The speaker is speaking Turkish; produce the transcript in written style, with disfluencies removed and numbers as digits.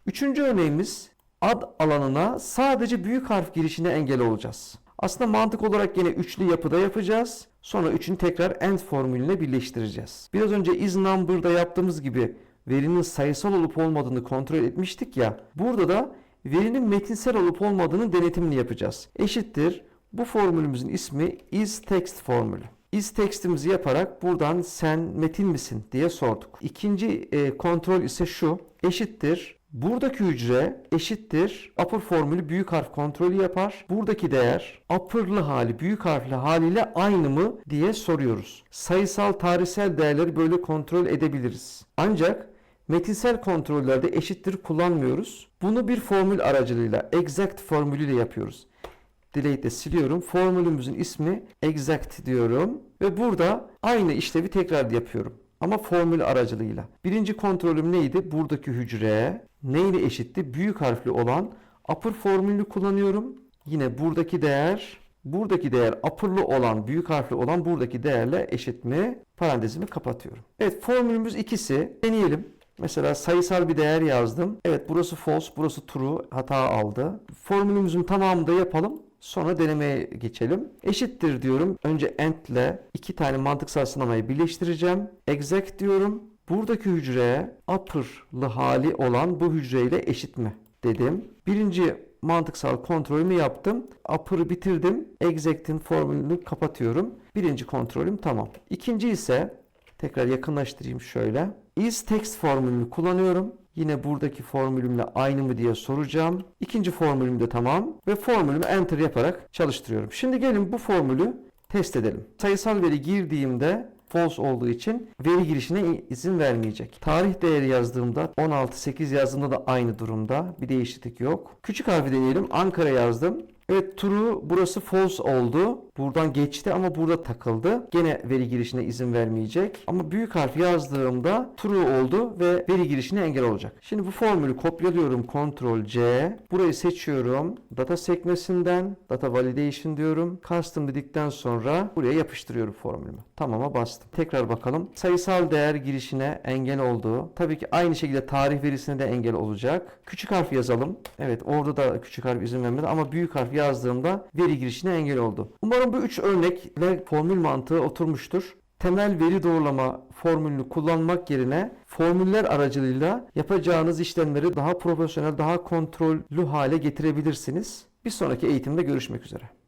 Üçüncü örneğimiz ad alanına sadece büyük harf girişine engel olacağız. Aslında mantık olarak yine üçlü yapıda yapacağız. Sonra üçünü tekrar AND formülüne birleştireceğiz. Biraz önce isNumber'da yaptığımız gibi verinin sayısal olup olmadığını kontrol etmiştik ya. Burada da verinin metinsel olup olmadığını denetimini yapacağız. Eşittir. Bu formülümüzün ismi isText formülü. IsText'imizi yaparak buradan sen metin misin diye sorduk. İkinci kontrol ise şu. Eşittir. Buradaki hücre eşittir. Upper formülü büyük harf kontrolü yapar. Buradaki değer upper'lı hali büyük harfli haliyle aynı mı diye soruyoruz. Sayısal tarihsel değerleri böyle kontrol edebiliriz. Ancak metinsel kontrollerde eşittir kullanmıyoruz. Bunu bir formül aracılığıyla exact formülüyle yapıyoruz. Delete'de siliyorum. Formülümüzün ismi exact diyorum. Ve burada aynı işlevi tekrar yapıyorum. Ama formül aracılığıyla. Birinci kontrolüm neydi? Buradaki hücre neyle eşitti? Büyük harfli olan upper formülünü kullanıyorum. Yine buradaki değer upper'lı olan, büyük harfli olan buradaki değerle eşit mi? Parantezimi kapatıyorum. Evet, formülümüz ikisi. Deneyelim. Mesela sayısal bir değer yazdım. Evet, burası false, burası true. Hata aldı. Formülümüzün tamamını da yapalım. Sonra denemeye geçelim. Eşittir diyorum. Önce AND ile iki tane mantıksal sınamayı birleştireceğim. Exact diyorum. Buradaki hücreye upper'lı hali olan bu hücreyle eşit mi dedim. Birinci mantıksal kontrolümü yaptım. Upper'ı bitirdim. Exact'in formülünü kapatıyorum. Birinci kontrolüm tamam. İkinci ise tekrar yakınlaştırayım şöyle. IsText formülünü kullanıyorum. Yine buradaki formülümle aynı mı diye soracağım. İkinci formülüm de tamam. Ve formülümü enter yaparak çalıştırıyorum. Şimdi gelin bu formülü test edelim. Sayısal veri girdiğimde false olduğu için veri girişine izin vermeyecek. Tarih değeri yazdığımda 16-8 yazdığımda da aynı durumda. Bir değişiklik yok. Küçük harfi deneyelim. Ankara yazdım. Evet, true, burası false oldu. Buradan geçti ama burada takıldı. Gene veri girişine izin vermeyecek. Ama büyük harf yazdığımda true oldu ve veri girişine engel olacak. Şimdi bu formülü kopyalıyorum. Ctrl C. Burayı seçiyorum. Data sekmesinden data validation diyorum. Custom dedikten sonra buraya yapıştırıyorum formülümü. Tamam'a bastım. Tekrar bakalım. Sayısal değer girişine engel oldu. Tabii ki aynı şekilde tarih verisine de engel olacak. Küçük harf yazalım. Evet, orada da küçük harf izin vermedi ama büyük harf yazdığımda veri girişine engel oldu. Umarım bu üç örnekle formül mantığı oturmuştur. Temel veri doğrulama formülünü kullanmak yerine formüller aracılığıyla yapacağınız işlemleri daha profesyonel, daha kontrollü hale getirebilirsiniz. Bir sonraki eğitimde görüşmek üzere.